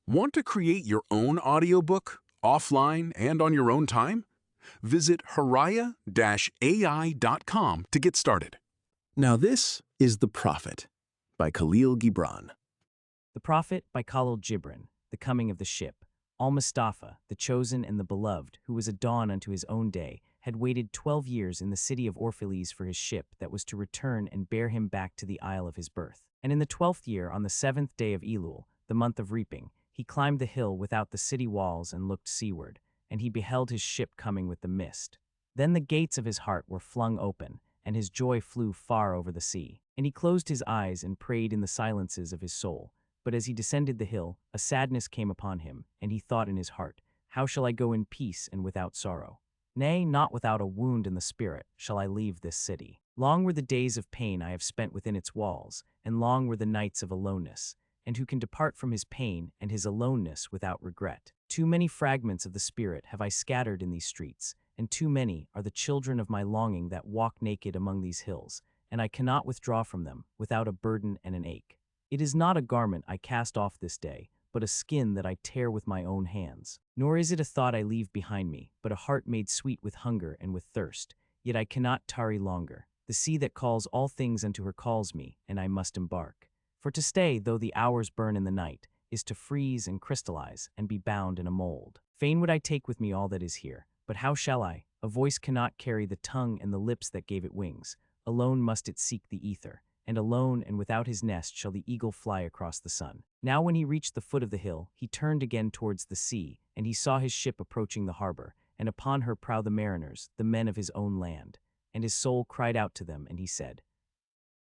Want to create your own audiobook, offline and on your own time? Visit HirayaAI.com to get started. Now this is The Prophet by Kahlil Gibran. The Prophet by Kahlil Gibran, The Coming of the Ship. Al-Mustafa, the chosen and the beloved, who was a dawn unto his own day, had waited 12 years in the city of Orphalese for his ship that was to return and bear him back to the isle of his birth. And in the 12th year, on the 7th day of Elul, the month of reaping, he climbed the hill without the city walls and looked seaward, and he beheld his ship coming with the mist. Then the gates of his heart were flung open, and his joy flew far over the sea. And he closed his eyes and prayed in the silences of his soul. But as he descended the hill, a sadness came upon him, and he thought in his heart, "How shall I go in peace and without sorrow? Nay, not without a wound in the spirit shall I leave this city. Long were the days of pain I have spent within its walls, and long were the nights of aloneness. And who can depart from his pain and his aloneness without regret? Too many fragments of the spirit have I scattered in these streets, and too many are the children of my longing that walk naked among these hills, and I cannot withdraw from them without a burden and an ache. It is not a garment I cast off this day, but a skin that I tear with my own hands. Nor is it a thought I leave behind me, but a heart made sweet with hunger and with thirst. Yet I cannot tarry longer. The sea that calls all things unto her calls me, and I must embark. For to stay, though the hours burn in the night, is to freeze and crystallize and be bound in a mold. Fain would I take with me all that is here, but how shall I? A voice cannot carry the tongue and the lips that gave it wings. Alone must it seek the ether. And alone and without his nest shall the eagle fly across the sun. Now when he reached the foot of the hill, he turned again towards the sea, and he saw his ship approaching the harbor, and upon her prow the mariners, the men of his own land. And his soul cried out to them, and he said,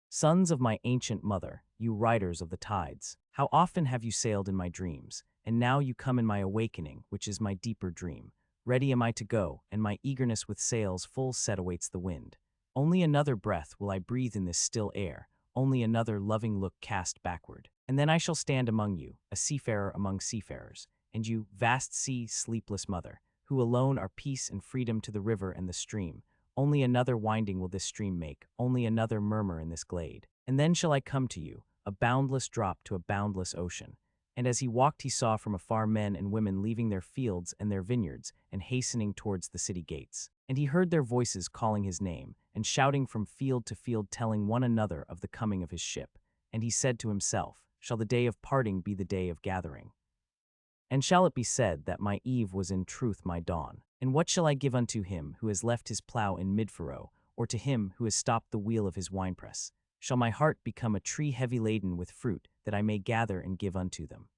"Sons of my ancient mother, you riders of the tides, how often have you sailed in my dreams, and now you come in my awakening, which is my deeper dream. Ready am I to go, and my eagerness with sails full set awaits the wind. Only another breath will I breathe in this still air, only another loving look cast backward. And then I shall stand among you, a seafarer among seafarers, and you, vast sea, sleepless mother, who alone are peace and freedom to the river and the stream. Only another winding will this stream make, only another murmur in this glade. And then shall I come to you, a boundless drop to a boundless ocean." And as he walked he saw from afar men and women leaving their fields and their vineyards and hastening towards the city gates. And he heard their voices calling his name, and shouting from field to field telling one another of the coming of his ship. And he said to himself, "Shall the day of parting be the day of gathering? And shall it be said that my eve was in truth my dawn? And what shall I give unto him who has left his plow in mid-furrow, or to him who has stopped the wheel of his winepress? Shall my heart become a tree heavy laden with fruit, that I may gather and give unto them?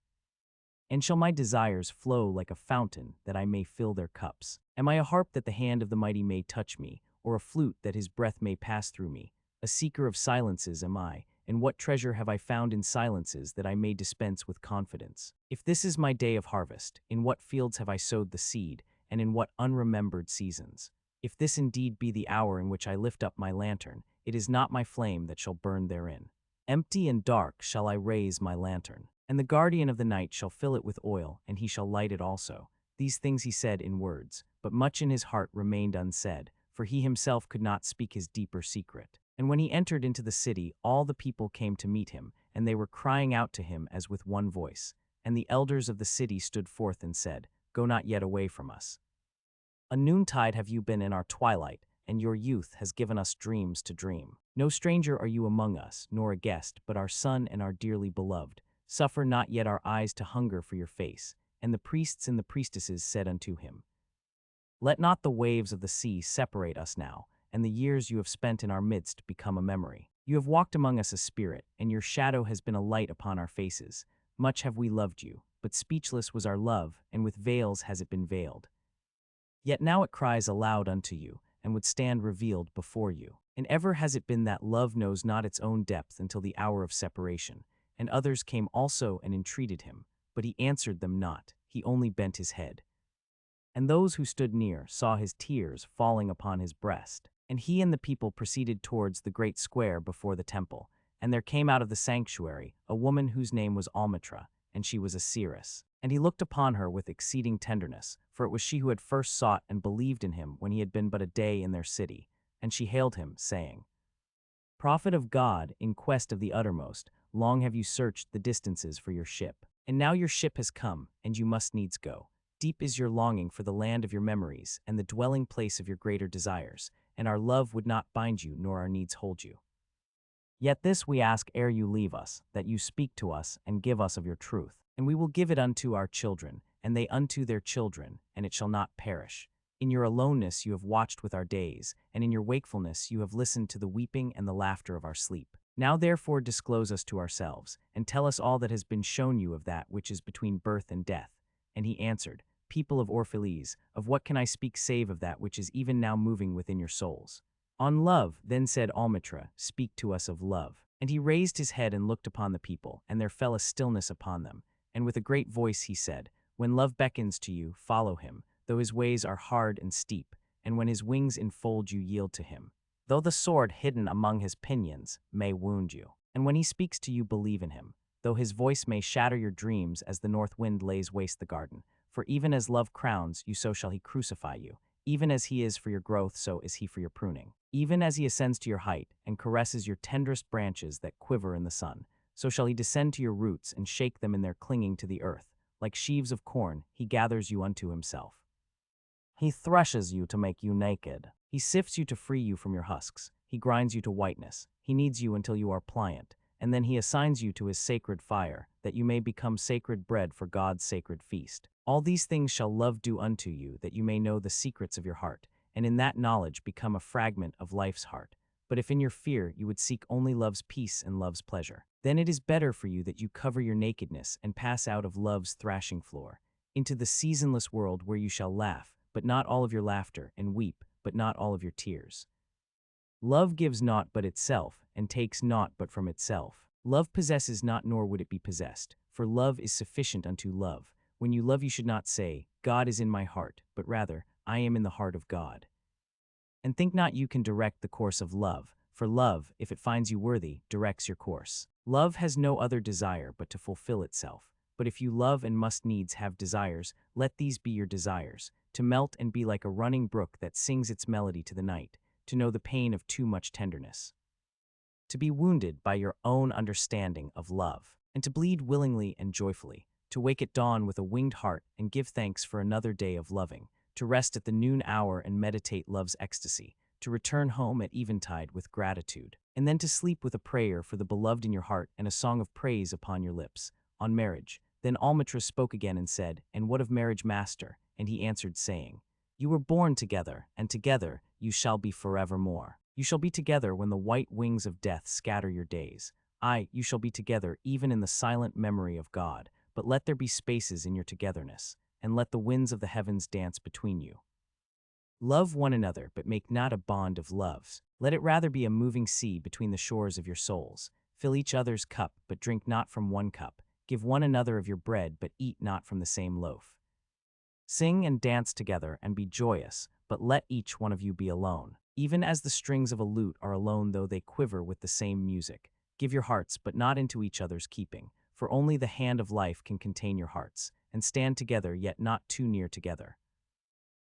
And shall my desires flow like a fountain, that I may fill their cups? Am I a harp that the hand of the mighty may touch me, or a flute that his breath may pass through me? A seeker of silences am I, and what treasure have I found in silences that I may dispense with confidence? If this is my day of harvest, in what fields have I sowed the seed, and in what unremembered seasons? If this indeed be the hour in which I lift up my lantern, it is not my flame that shall burn therein. Empty and dark shall I raise my lantern, and the guardian of the night shall fill it with oil, and he shall light it also." These things he said in words, but much in his heart remained unsaid, for he himself could not speak his deeper secret. And when he entered into the city, all the people came to meet him, and they were crying out to him as with one voice. And the elders of the city stood forth and said, "Go not yet away from us. A noontide have you been in our twilight, and your youth has given us dreams to dream. No stranger are you among us, nor a guest, but our son and our dearly beloved. Suffer not yet our eyes to hunger for your face." And the priests and the priestesses said unto him, "Let not the waves of the sea separate us now, and the years you have spent in our midst become a memory. You have walked among us a spirit, and your shadow has been a light upon our faces. Much have we loved you, but speechless was our love, and with veils has it been veiled. Yet now it cries aloud unto you, and would stand revealed before you. And ever has it been that love knows not its own depth until the hour of separation. And others came also and entreated him, but he answered them not, he only bent his head. And those who stood near saw his tears falling upon his breast. And he and the people proceeded towards the great square before the temple. And there came out of the sanctuary a woman whose name was Almitra, and she was a seeress. And he looked upon her with exceeding tenderness, for it was she who had first sought and believed in him when he had been but a day in their city. And she hailed him, saying, "Prophet of God, in quest of the uttermost, long have you searched the distances for your ship. And now your ship has come, and you must needs go. Deep is your longing for the land of your memories and the dwelling place of your greater desires, and our love would not bind you nor our needs hold you. Yet this we ask ere you leave us, that you speak to us and give us of your truth. And we will give it unto our children, and they unto their children, and it shall not perish. In your aloneness you have watched with our days, and in your wakefulness you have listened to the weeping and the laughter of our sleep. Now therefore disclose us to ourselves, and tell us all that has been shown you of that which is between birth and death. And he answered, People of Orphalese, of what can I speak save of that which is even now moving within your souls? On love, then said Almitra, Speak to us of love. And he raised his head and looked upon the people, and there fell a stillness upon them. And with a great voice he said, When love beckons to you, follow him, though his ways are hard and steep, and when his wings enfold you, yield to him. Though the sword hidden among his pinions may wound you. And when he speaks to you, believe in him, though his voice may shatter your dreams as the north wind lays waste the garden. For even as love crowns you, so shall he crucify you. Even as he is for your growth, so is he for your pruning. Even as he ascends to your height and caresses your tenderest branches that quiver in the sun, so shall he descend to your roots and shake them in their clinging to the earth. Like sheaves of corn, he gathers you unto himself. He threshes you to make you naked. He sifts you to free you from your husks. He grinds you to whiteness. He kneads you until you are pliant. And then he assigns you to his sacred fire, that you may become sacred bread for God's sacred feast. All these things shall love do unto you, that you may know the secrets of your heart, and in that knowledge become a fragment of life's heart. But if in your fear you would seek only love's peace and love's pleasure, then it is better for you that you cover your nakedness and pass out of love's thrashing floor, into the seasonless world where you shall laugh, but not all of your laughter, and weep, but not all of your tears. Love gives naught but itself, and takes naught but from itself. Love possesses not, nor would it be possessed, for love is sufficient unto love. When you love, you should not say, God is in my heart, but rather, I am in the heart of God. And think not you can direct the course of love, for love, if it finds you worthy, directs your course. Love has no other desire but to fulfill itself. But if you love and must needs have desires, let these be your desires, to melt and be like a running brook that sings its melody to the night, to know the pain of too much tenderness, to be wounded by your own understanding of love, and to bleed willingly and joyfully, to wake at dawn with a winged heart and give thanks for another day of loving, to rest at the noon hour and meditate love's ecstasy, to return home at eventide with gratitude, and then to sleep with a prayer for the beloved in your heart and a song of praise upon your lips, on marriage. Then Almitra spoke again and said, And what of marriage, master? And he answered, saying, You were born together, and together you shall be forevermore. You shall be together when the white wings of death scatter your days. Aye, you shall be together even in the silent memory of God, but let there be spaces in your togetherness, and let the winds of the heavens dance between you. Love one another, but make not a bond of loves. Let it rather be a moving sea between the shores of your souls. Fill each other's cup, but drink not from one cup. Give one another of your bread, but eat not from the same loaf. Sing and dance together and be joyous, but let each one of you be alone, even as the strings of a lute are alone though they quiver with the same music. Give your hearts, but not into each other's keeping, for only the hand of life can contain your hearts, and stand together yet not too near together.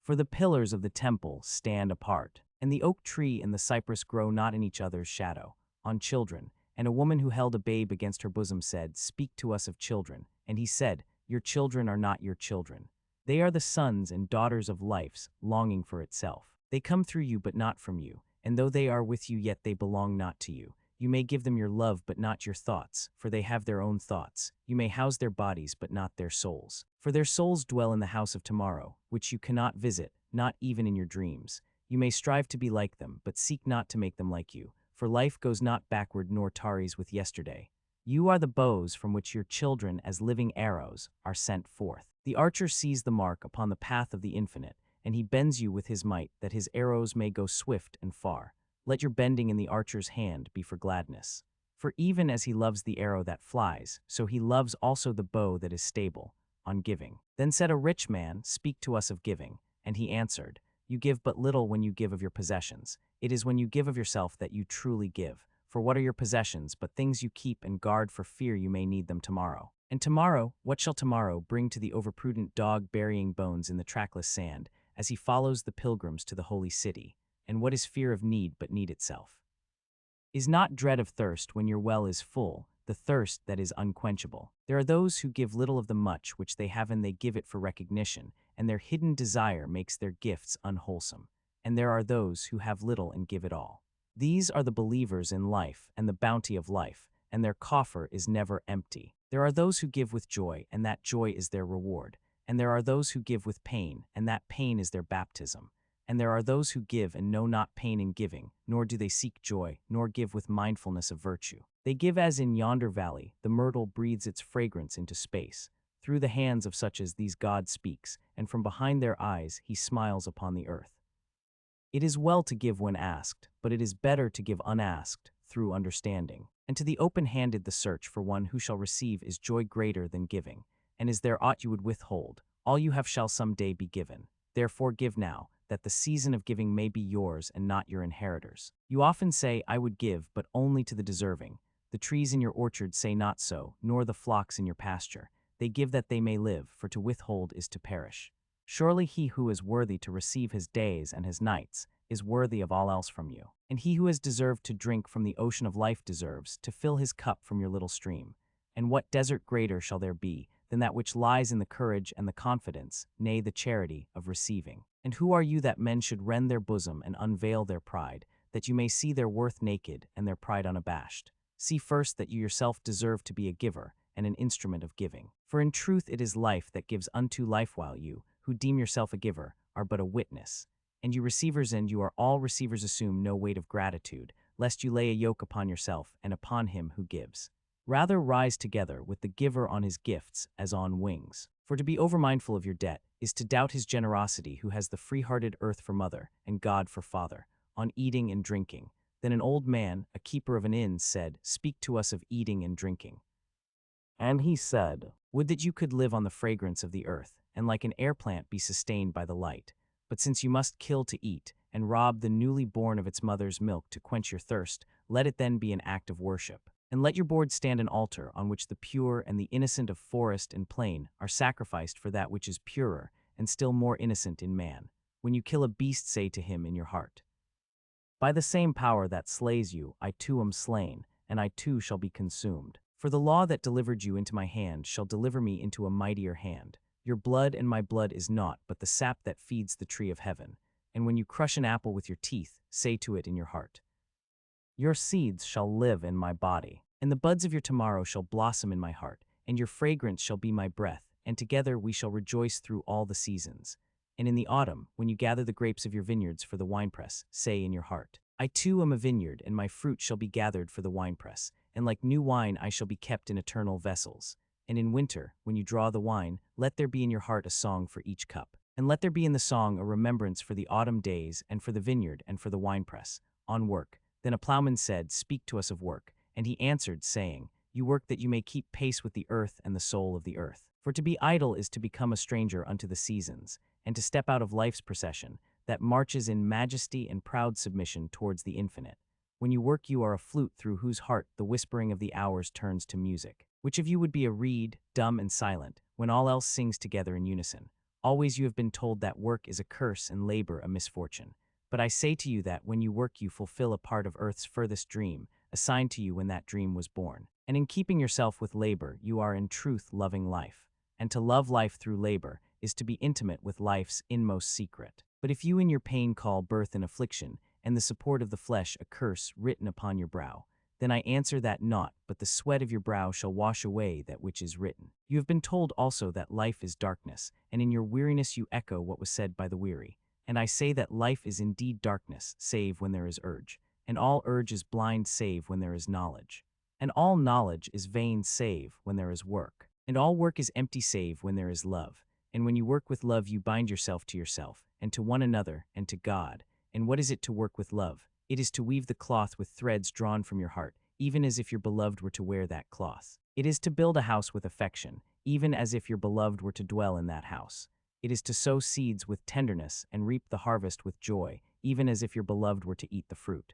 For the pillars of the temple stand apart, and the oak tree and the cypress grow not in each other's shadow. On children, and a woman who held a babe against her bosom said, Speak to us of children. And he said, Your children are not your children. They are the sons and daughters of life's longing for itself. They come through you but not from you, and though they are with you yet they belong not to you. You may give them your love but not your thoughts, for they have their own thoughts. You may house their bodies but not their souls, for their souls dwell in the house of tomorrow, which you cannot visit, not even in your dreams. You may strive to be like them, but seek not to make them like you, for life goes not backward nor tarries with yesterday. You are the bows from which your children as living arrows are sent forth. The archer sees the mark upon the path of the infinite, and he bends you with his might that his arrows may go swift and far. Let your bending in the archer's hand be for gladness. For even as he loves the arrow that flies, so he loves also the bow that is stable, on giving. Then said a rich man, Speak to us of giving. And he answered, You give but little when you give of your possessions. It is when you give of yourself that you truly give. For what are your possessions but things you keep and guard for fear you may need them tomorrow? And tomorrow, what shall tomorrow bring to the overprudent dog burying bones in the trackless sand, as he follows the pilgrims to the holy city? And what is fear of need but need itself? Is not dread of thirst when your well is full, the thirst that is unquenchable. There are those who give little of the much which they have and they give it for recognition, and their hidden desire makes their gifts unwholesome. And there are those who have little and give it all. These are the believers in life and the bounty of life, and their coffer is never empty. There are those who give with joy, and that joy is their reward. And there are those who give with pain, and that pain is their baptism. And there are those who give and know not pain in giving, nor do they seek joy, nor give with mindfulness of virtue. They give as in yonder valley, the myrtle breathes its fragrance into space. Through the hands of such as these God speaks, and from behind their eyes he smiles upon the earth. It is well to give when asked, but it is better to give unasked, through understanding. And to the open-handed the search for one who shall receive is joy greater than giving. And is there aught you would withhold? All you have shall some day be given. Therefore give now, that the season of giving may be yours and not your inheritors. You often say, I would give, but only to the deserving. The trees in your orchard say not so, nor the flocks in your pasture. They give that they may live, for to withhold is to perish. Surely he who is worthy to receive his days and his nights is worthy of all else from you. And he who has deserved to drink from the ocean of life deserves to fill his cup from your little stream. And what desert greater shall there be than that which lies in the courage and the confidence, nay, the charity, of receiving? And who are you that men should rend their bosom and unveil their pride, that you may see their worth naked and their pride unabashed? See first that you yourself deserve to be a giver and an instrument of giving. For in truth it is life that gives unto life, while you, who deem yourself a giver, are but a witness. And you receivers, and you are all receivers, assume no weight of gratitude, lest you lay a yoke upon yourself and upon him who gives. Rather rise together with the giver on his gifts as on wings. For to be overmindful of your debt is to doubt his generosity, who has the free-hearted earth for mother and God for father, on eating and drinking. Then an old man, a keeper of an inn, said, Speak to us of eating and drinking. And he said, Would that you could live on the fragrance of the earth, and like an air plant be sustained by the light. But since you must kill to eat, and rob the newly born of its mother's milk to quench your thirst, let it then be an act of worship. And let your board stand an altar on which the pure and the innocent of forest and plain are sacrificed for that which is purer and still more innocent in man. When you kill a beast, say to him in your heart, By the same power that slays you, I too am slain, and I too shall be consumed. For the law that delivered you into my hand shall deliver me into a mightier hand. Your blood and my blood is naught but the sap that feeds the tree of heaven. And when you crush an apple with your teeth, say to it in your heart, Your seeds shall live in my body, and the buds of your tomorrow shall blossom in my heart, and your fragrance shall be my breath, and together we shall rejoice through all the seasons. And in the autumn, when you gather the grapes of your vineyards for the winepress, say in your heart, I too am a vineyard, and my fruit shall be gathered for the winepress, and like new wine I shall be kept in eternal vessels. And in winter, when you draw the wine, let there be in your heart a song for each cup. And let there be in the song a remembrance for the autumn days, and for the vineyard, and for the winepress, on work. Then a plowman said, Speak to us of work. And he answered, saying, You work that you may keep pace with the earth and the soul of the earth. For to be idle is to become a stranger unto the seasons, and to step out of life's procession, that marches in majesty and proud submission towards the infinite. When you work, you are a flute through whose heart the whispering of the hours turns to music. Which of you would be a reed, dumb and silent, when all else sings together in unison? Always you have been told that work is a curse and labor a misfortune. But I say to you that when you work you fulfill a part of earth's furthest dream, assigned to you when that dream was born. And in keeping yourself with labor, you are in truth loving life. And to love life through labor is to be intimate with life's inmost secret. But if you in your pain call birth an affliction, and the support of the flesh a curse written upon your brow, then I answer that naught but the sweat of your brow shall wash away that which is written. You have been told also that life is darkness, and in your weariness you echo what was said by the weary. And I say that life is indeed darkness, save when there is urge, and all urge is blind save when there is knowledge. And all knowledge is vain save when there is work. And all work is empty save when there is love. And when you work with love you bind yourself to yourself, and to one another, and to God. And what is it to work with love? It is to weave the cloth with threads drawn from your heart, even as if your beloved were to wear that cloth. It is to build a house with affection, even as if your beloved were to dwell in that house. It is to sow seeds with tenderness and reap the harvest with joy, even as if your beloved were to eat the fruit.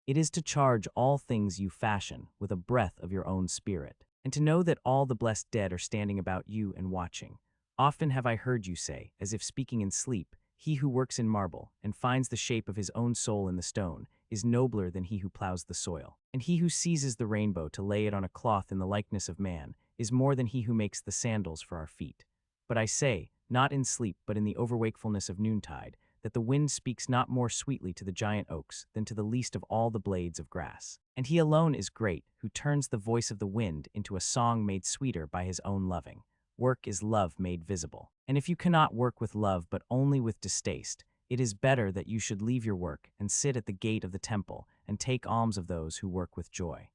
It is to charge all things you fashion with a breath of your own spirit, and to know that all the blessed dead are standing about you and watching. Often have I heard you say, as if speaking in sleep, He who works in marble, and finds the shape of his own soul in the stone, is nobler than he who plows the soil. And he who seizes the rainbow to lay it on a cloth in the likeness of man is more than he who makes the sandals for our feet. But I say, not in sleep but in the overwakefulness of noontide, that the wind speaks not more sweetly to the giant oaks than to the least of all the blades of grass. And he alone is great, who turns the voice of the wind into a song made sweeter by his own loving. Work is love made visible. And if you cannot work with love but only with distaste, it is better that you should leave your work and sit at the gate of the temple and take alms of those who work with joy.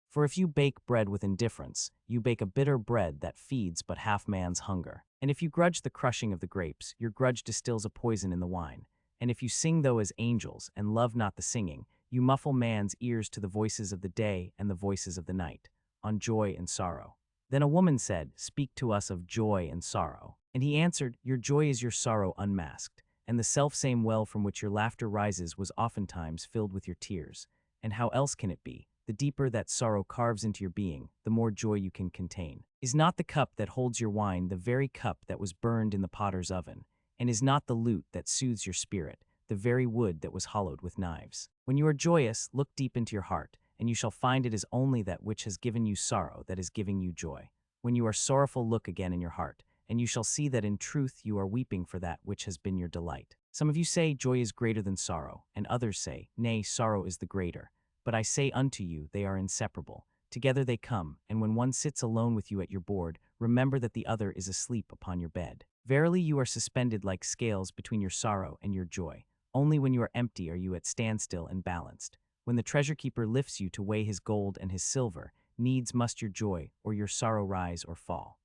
For if you bake bread with indifference, you bake a bitter bread that feeds but half man's hunger. And if you grudge the crushing of the grapes, your grudge distills a poison in the wine. And if you sing though as angels and love not the singing, you muffle man's ears to the voices of the day and the voices of the night, on joy and sorrow. Then a woman said, "Speak to us of joy and sorrow." And he answered, "Your joy is your sorrow unmasked, and the self-same well from which your laughter rises was oftentimes filled with your tears. And how else can it be? The deeper that sorrow carves into your being, the more joy you can contain. Is not the cup that holds your wine the very cup that was burned in the potter's oven? And is not the lute that soothes your spirit the very wood that was hollowed with knives? When you are joyous, look deep into your heart, and you shall find it is only that which has given you sorrow that is giving you joy. When you are sorrowful, look again in your heart, and you shall see that in truth you are weeping for that which has been your delight. Some of you say joy is greater than sorrow, and others say, nay, sorrow is the greater. But I say unto you, they are inseparable. Together they come, and when one sits alone with you at your board, remember that the other is asleep upon your bed. Verily you are suspended like scales between your sorrow and your joy. Only when you are empty are you at standstill and balanced. When the treasure keeper lifts you to weigh his gold and his silver, needs must your joy or your sorrow rise or fall.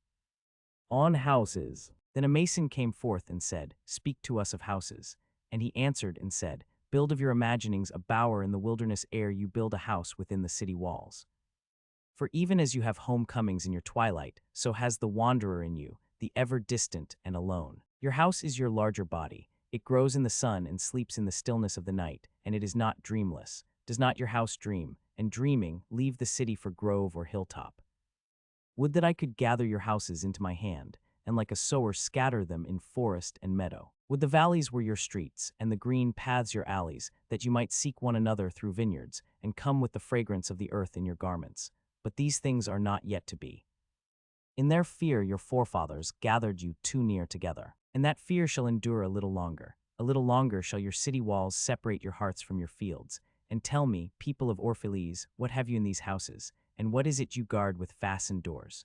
On houses. Then a mason came forth and said, "Speak to us of houses." And he answered and said, "Build of your imaginings a bower in the wilderness ere you build a house within the city walls. For even as you have homecomings in your twilight, so has the wanderer in you, the ever distant and alone. Your house is your larger body. It grows in the sun and sleeps in the stillness of the night, and it is not dreamless. Does not your house dream, and dreaming, leave the city for grove or hilltop? Would that I could gather your houses into my hand, and like a sower scatter them in forest and meadow. Would the valleys were your streets, and the green paths your alleys, that you might seek one another through vineyards, and come with the fragrance of the earth in your garments. But these things are not yet to be. In their fear your forefathers gathered you too near together, and that fear shall endure a little longer. A little longer shall your city walls separate your hearts from your fields. And tell me, people of Orphalese, what have you in these houses, and what is it you guard with fastened doors?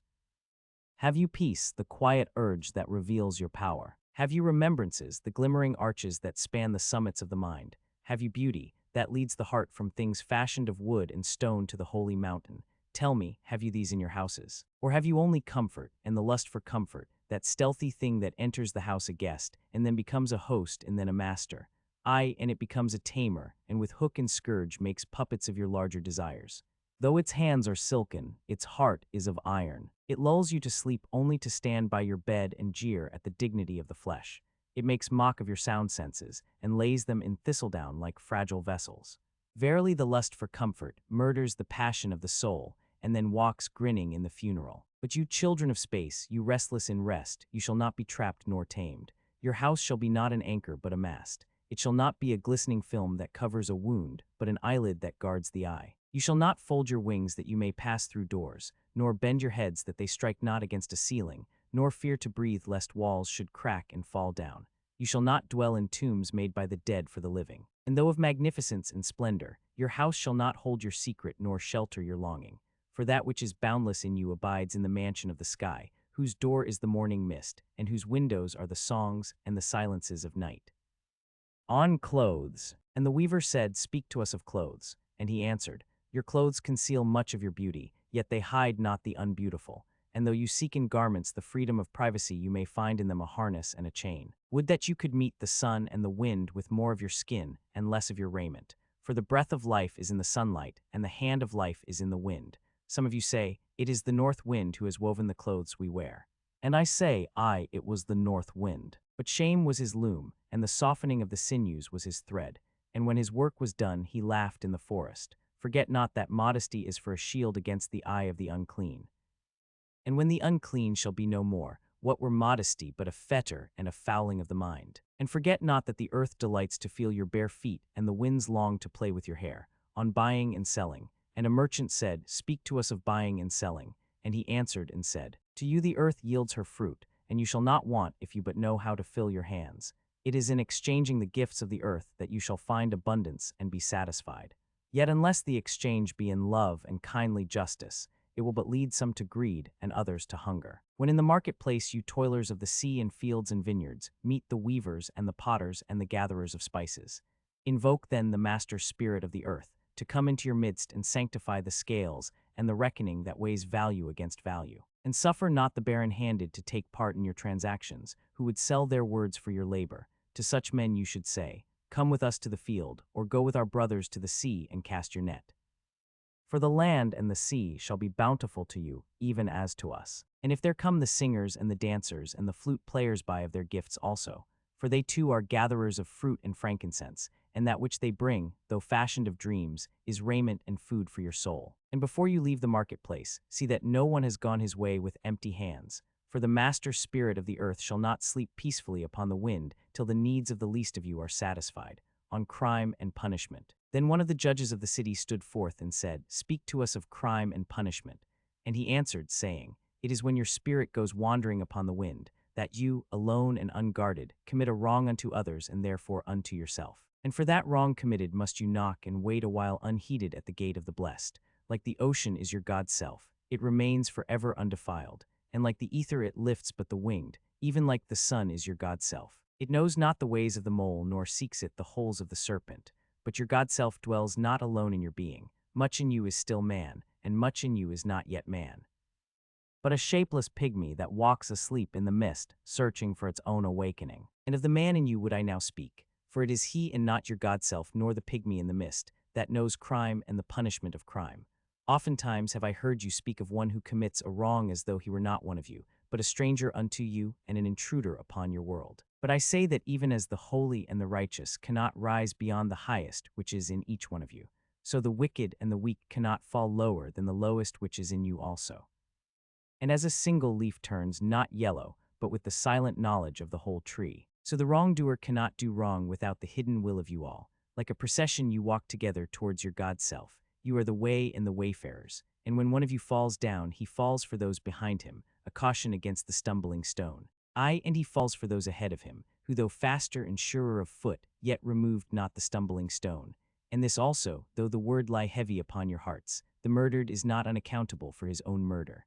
Have you peace, the quiet urge that reveals your power? Have you remembrances, the glimmering arches that span the summits of the mind? Have you beauty, that leads the heart from things fashioned of wood and stone to the holy mountain? Tell me, have you these in your houses? Or have you only comfort, and the lust for comfort, that stealthy thing that enters the house a guest, and then becomes a host and then a master? Aye, and it becomes a tamer, and with hook and scourge makes puppets of your larger desires. Though its hands are silken, its heart is of iron. It lulls you to sleep only to stand by your bed and jeer at the dignity of the flesh. It makes mock of your sound senses, and lays them in thistledown like fragile vessels. Verily the lust for comfort murders the passion of the soul, and then walks grinning in the funeral. But you children of space, you restless in rest, you shall not be trapped nor tamed. Your house shall be not an anchor but a mast. It shall not be a glistening film that covers a wound, but an eyelid that guards the eye. You shall not fold your wings that you may pass through doors, nor bend your heads that they strike not against a ceiling, nor fear to breathe lest walls should crack and fall down. You shall not dwell in tombs made by the dead for the living. And though of magnificence and splendor, your house shall not hold your secret nor shelter your longing. For that which is boundless in you abides in the mansion of the sky, whose door is the morning mist, and whose windows are the songs and the silences of night. On clothes. And the weaver said, "Speak to us of clothes." And he answered, "Your clothes conceal much of your beauty, yet they hide not the unbeautiful. And though you seek in garments the freedom of privacy, you may find in them a harness and a chain. Would that you could meet the sun and the wind with more of your skin and less of your raiment. For the breath of life is in the sunlight, and the hand of life is in the wind. Some of you say, it is the north wind who has woven the clothes we wear. And I say, aye, it was the north wind. But shame was his loom, and the softening of the sinews was his thread. And when his work was done, he laughed in the forest. Forget not that modesty is for a shield against the eye of the unclean. And when the unclean shall be no more, what were modesty but a fetter and a fouling of the mind? And forget not that the earth delights to feel your bare feet, and the winds long to play with your hair, on buying and selling. And a merchant said, Speak to us of buying and selling. And he answered and said, To you the earth yields her fruit, and you shall not want if you but know how to fill your hands. It is in exchanging the gifts of the earth that you shall find abundance and be satisfied. Yet unless the exchange be in love and kindly justice, it will but lead some to greed and others to hunger. When in the marketplace you toilers of the sea and fields and vineyards meet the weavers and the potters and the gatherers of spices, invoke then the master spirit of the earth to come into your midst and sanctify the scales and the reckoning that weighs value against value. And suffer not the barren-handed to take part in your transactions, who would sell their words for your labor. To such men you should say, Come with us to the field, or go with our brothers to the sea and cast your net. For the land and the sea shall be bountiful to you, even as to us. And if there come the singers and the dancers and the flute players by of their gifts also, for they too are gatherers of fruit and frankincense, and that which they bring, though fashioned of dreams, is raiment and food for your soul. And before you leave the marketplace, see that no one has gone his way with empty hands, for the master spirit of the earth shall not sleep peacefully upon the wind till the needs of the least of you are satisfied, on crime and punishment. Then one of the judges of the city stood forth and said, Speak to us of crime and punishment. And he answered, saying, It is when your spirit goes wandering upon the wind, that you, alone and unguarded, commit a wrong unto others and therefore unto yourself. And for that wrong committed must you knock and wait a while unheeded at the gate of the blessed. Like the ocean is your God's self, it remains forever undefiled, and like the ether it lifts but the winged, even like the sun is your God's self. It knows not the ways of the mole, nor seeks it the holes of the serpent. But your God self dwells not alone in your being. Much in you is still man, and much in you is not yet man, but a shapeless pygmy that walks asleep in the mist, searching for its own awakening. And of the man in you would I now speak, for it is he and not your God self, nor the pygmy in the mist, that knows crime and the punishment of crime. Oftentimes have I heard you speak of one who commits a wrong as though he were not one of you, but a stranger unto you and an intruder upon your world. But I say that even as the holy and the righteous cannot rise beyond the highest which is in each one of you, so the wicked and the weak cannot fall lower than the lowest which is in you also. And as a single leaf turns not yellow, but with the silent knowledge of the whole tree, so the wrongdoer cannot do wrong without the hidden will of you all. Like a procession you walk together towards your God self. You are the way and the wayfarers, and when one of you falls down, he falls for those behind him, a caution against the stumbling stone. Aye, and he falls for those ahead of him, who though faster and surer of foot, yet removed not the stumbling stone. And this also, though the word lie heavy upon your hearts, the murdered is not unaccountable for his own murder.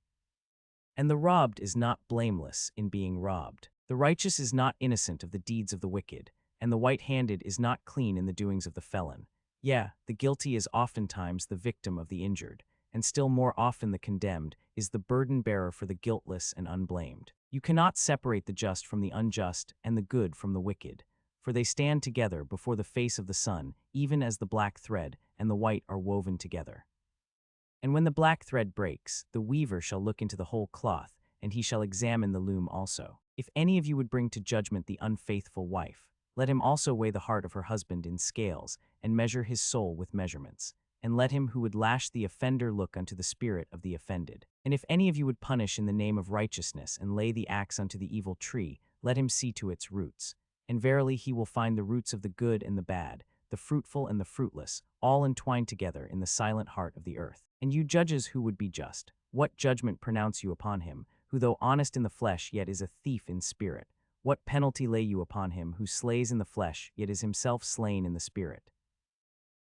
And the robbed is not blameless in being robbed. The righteous is not innocent of the deeds of the wicked, and the white-handed is not clean in the doings of the felon. Yea, the guilty is oftentimes the victim of the injured, and still more often the condemned is the burden-bearer for the guiltless and unblamed. You cannot separate the just from the unjust and the good from the wicked, for they stand together before the face of the sun, even as the black thread and the white are woven together. And when the black thread breaks, the weaver shall look into the whole cloth, and he shall examine the loom also. If any of you would bring to judgment the unfaithful wife, let him also weigh the heart of her husband in scales, and measure his soul with measurements. And let him who would lash the offender look unto the spirit of the offended. And if any of you would punish in the name of righteousness, and lay the axe unto the evil tree, let him see to its roots. And verily he will find the roots of the good and the bad, the fruitful and the fruitless, all entwined together in the silent heart of the earth. And you judges who would be just, what judgment pronounce you upon him, who though honest in the flesh yet is a thief in spirit? What penalty lay you upon him who slays in the flesh yet is himself slain in the spirit?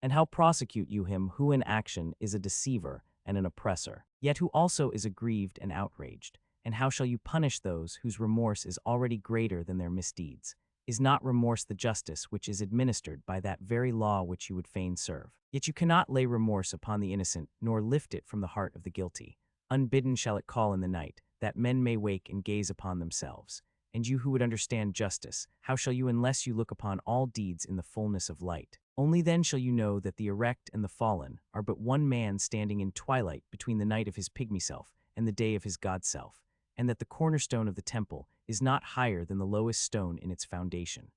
And how prosecute you him who in action is a deceiver and an oppressor, yet who also is aggrieved and outraged? And how shall you punish those whose remorse is already greater than their misdeeds? Is not remorse the justice which is administered by that very law which you would fain serve? Yet you cannot lay remorse upon the innocent, nor lift it from the heart of the guilty. Unbidden shall it call in the night, that men may wake and gaze upon themselves. And you who would understand justice, how shall you unless you look upon all deeds in the fullness of light? Only then shall you know that the erect and the fallen are but one man standing in twilight between the night of his pygmy self and the day of his God self, and that the cornerstone of the temple is not higher than the lowest stone in its foundation.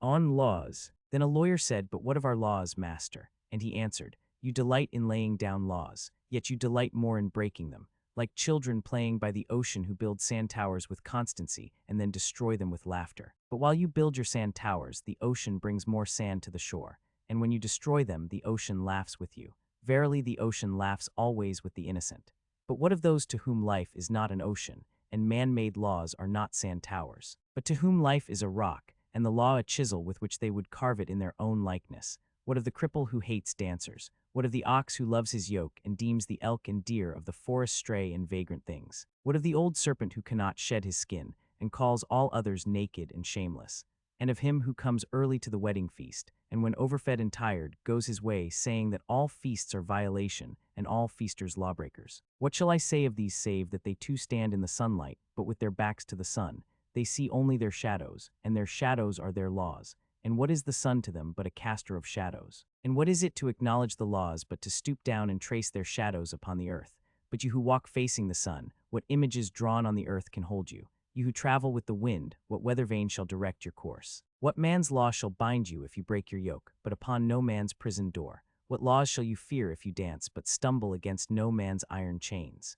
On laws. Then a lawyer said, But what of our laws, master? And he answered, You delight in laying down laws, yet you delight more in breaking them. like children playing by the ocean who build sand towers with constancy and then destroy them with laughter. But while you build your sand towers, the ocean brings more sand to the shore, and when you destroy them, the ocean laughs with you. Verily, the ocean laughs always with the innocent. But what of those to whom life is not an ocean, and man-made laws are not sand towers, but to whom life is a rock, and the law a chisel with which they would carve it in their own likeness? What of the cripple who hates dancers? What of the ox who loves his yoke and deems the elk and deer of the forest stray and vagrant things? What of the old serpent who cannot shed his skin, and calls all others naked and shameless? And of him who comes early to the wedding feast, and when overfed and tired, goes his way, saying that all feasts are violation, and all feasters lawbreakers? What shall I say of these save that they too stand in the sunlight, but with their backs to the sun? They see only their shadows, and their shadows are their laws. And what is the sun to them but a caster of shadows? And what is it to acknowledge the laws but to stoop down and trace their shadows upon the earth? But you who walk facing the sun, what images drawn on the earth can hold you? You who travel with the wind, what weather vane shall direct your course? What man's law shall bind you if you break your yoke, but upon no man's prison door? What laws shall you fear if you dance, but stumble against no man's iron chains?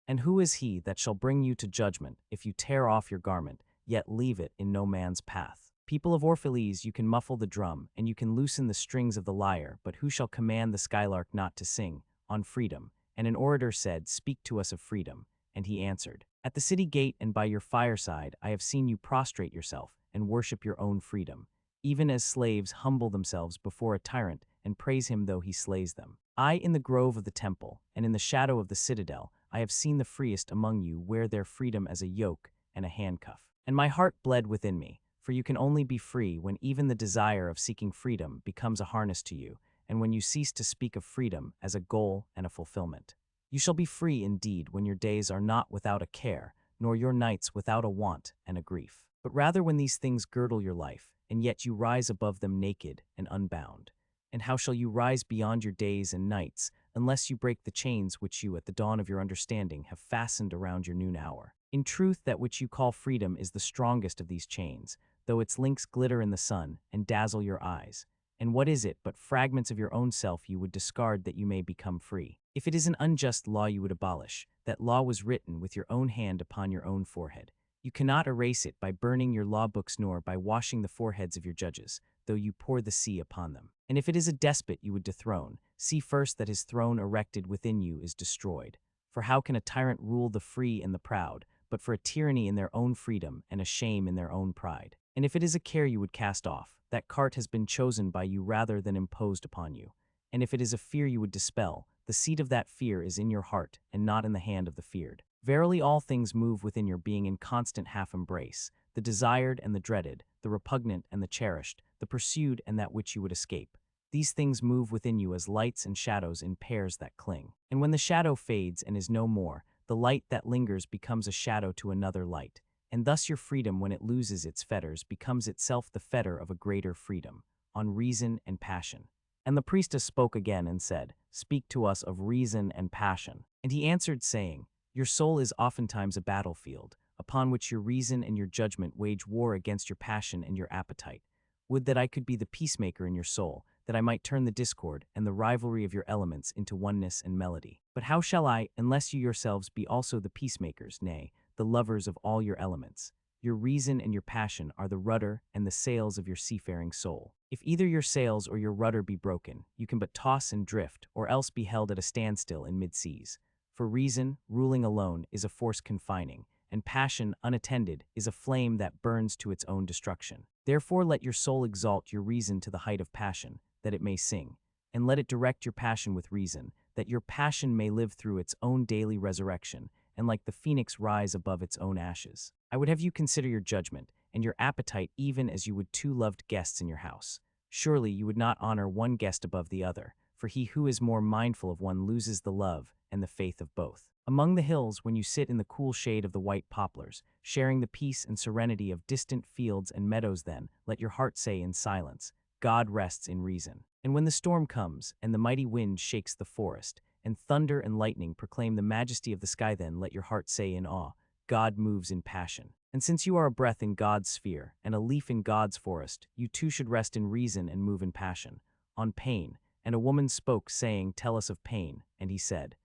And who is he that shall bring you to judgment if you tear off your garment, yet leave it in no man's path? People of Orphalese, you can muffle the drum, and you can loosen the strings of the lyre, but who shall command the skylark not to sing? On freedom. And an orator said, "Speak to us of freedom." And he answered, "At the city gate and by your fireside I have seen you prostrate yourself and worship your own freedom, even as slaves humble themselves before a tyrant and praise him though he slays them. I, in the grove of the temple, and in the shadow of the citadel, I have seen the freest among you wear their freedom as a yoke and a handcuff. And my heart bled within me, for you can only be free when even the desire of seeking freedom becomes a harness to you, and when you cease to speak of freedom as a goal and a fulfillment. You shall be free indeed when your days are not without a care, nor your nights without a want and a grief, but rather when these things girdle your life, and yet you rise above them naked and unbound. And how shall you rise beyond your days and nights, unless you break the chains which you at the dawn of your understanding have fastened around your noon hour? In truth, that which you call freedom is the strongest of these chains, though its links glitter in the sun and dazzle your eyes. And what is it but fragments of your own self you would discard that you may become free? If it is an unjust law you would abolish, that law was written with your own hand upon your own forehead. You cannot erase it by burning your law books nor by washing the foreheads of your judges, though you pour the sea upon them. And if it is a despot you would dethrone, see first that his throne erected within you is destroyed. For how can a tyrant rule the free and the proud, but for a tyranny in their own freedom and a shame in their own pride? And if it is a care you would cast off, that cart has been chosen by you rather than imposed upon you. And if it is a fear you would dispel, the seat of that fear is in your heart and not in the hand of the feared. Verily all things move within your being in constant half-embrace, the desired and the dreaded, the repugnant and the cherished, the pursued and that which you would escape. These things move within you as lights and shadows in pairs that cling. And when the shadow fades and is no more, the light that lingers becomes a shadow to another light. And thus your freedom, when it loses its fetters, becomes itself the fetter of a greater freedom, on reason and passion. And the priestess spoke again and said, "Speak to us of reason and passion." And he answered, saying, "Your soul is oftentimes a battlefield, upon which your reason and your judgment wage war against your passion and your appetite. Would that I could be the peacemaker in your soul, that I might turn the discord and the rivalry of your elements into oneness and melody. But how shall I, unless you yourselves be also the peacemakers, nay, the lovers of all your elements? Your reason and your passion are the rudder and the sails of your seafaring soul. If either your sails or your rudder be broken, you can but toss and drift, or else be held at a standstill in mid-seas. For reason, ruling alone, is a force confining, and passion, unattended, is a flame that burns to its own destruction. Therefore let your soul exalt your reason to the height of passion, that it may sing, and let it direct your passion with reason, that your passion may live through its own daily resurrection, and like the phoenix rise above its own ashes. I would have you consider your judgment, and your appetite even as you would two loved guests in your house. Surely you would not honor one guest above the other, for he who is more mindful of one loses the love and the faith of both. Among the hills, when you sit in the cool shade of the white poplars, sharing the peace and serenity of distant fields and meadows, then let your heart say in silence, God rests in reason. And when the storm comes, and the mighty wind shakes the forest, and thunder and lightning proclaim the majesty of the sky, then let your heart say in awe, God moves in passion. And since you are a breath in God's sphere, and a leaf in God's forest, you too should rest in reason and move in passion, on pain. And a woman spoke, saying, Tell us of pain. And he said,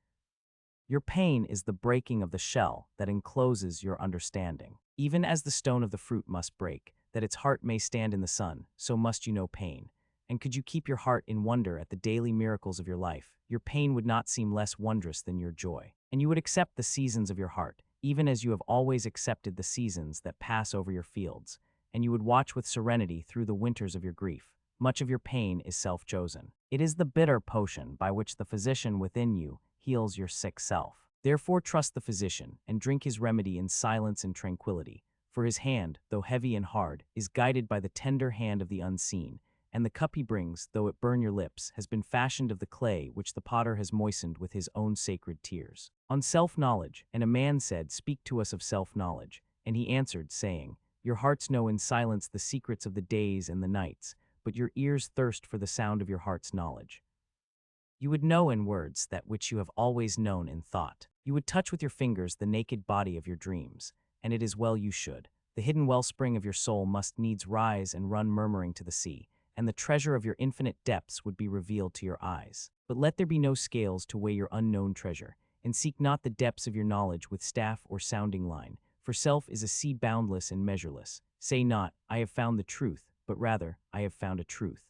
Your pain is the breaking of the shell that encloses your understanding. Even as the stone of the fruit must break, that its heart may stand in the sun, so must you know pain. And could you keep your heart in wonder at the daily miracles of your life, your pain would not seem less wondrous than your joy. And you would accept the seasons of your heart, even as you have always accepted the seasons that pass over your fields. And you would watch with serenity through the winters of your grief. Much of your pain is self-chosen. It is the bitter potion by which the physician within you heals your sick self. Therefore trust the physician, and drink his remedy in silence and tranquility. For his hand, though heavy and hard, is guided by the tender hand of the unseen, and the cup he brings, though it burn your lips, has been fashioned of the clay which the potter has moistened with his own sacred tears. On self-knowledge, and a man said, "Speak to us of self-knowledge." And he answered, saying, "Your hearts know in silence the secrets of the days and the nights, but your ears thirst for the sound of your heart's knowledge. You would know in words that which you have always known in thought. You would touch with your fingers the naked body of your dreams, and it is well you should. The hidden wellspring of your soul must needs rise and run murmuring to the sea, and the treasure of your infinite depths would be revealed to your eyes. But let there be no scales to weigh your unknown treasure, and seek not the depths of your knowledge with staff or sounding line, for self is a sea boundless and measureless. Say not, I have found the truth, but rather, I have found a truth.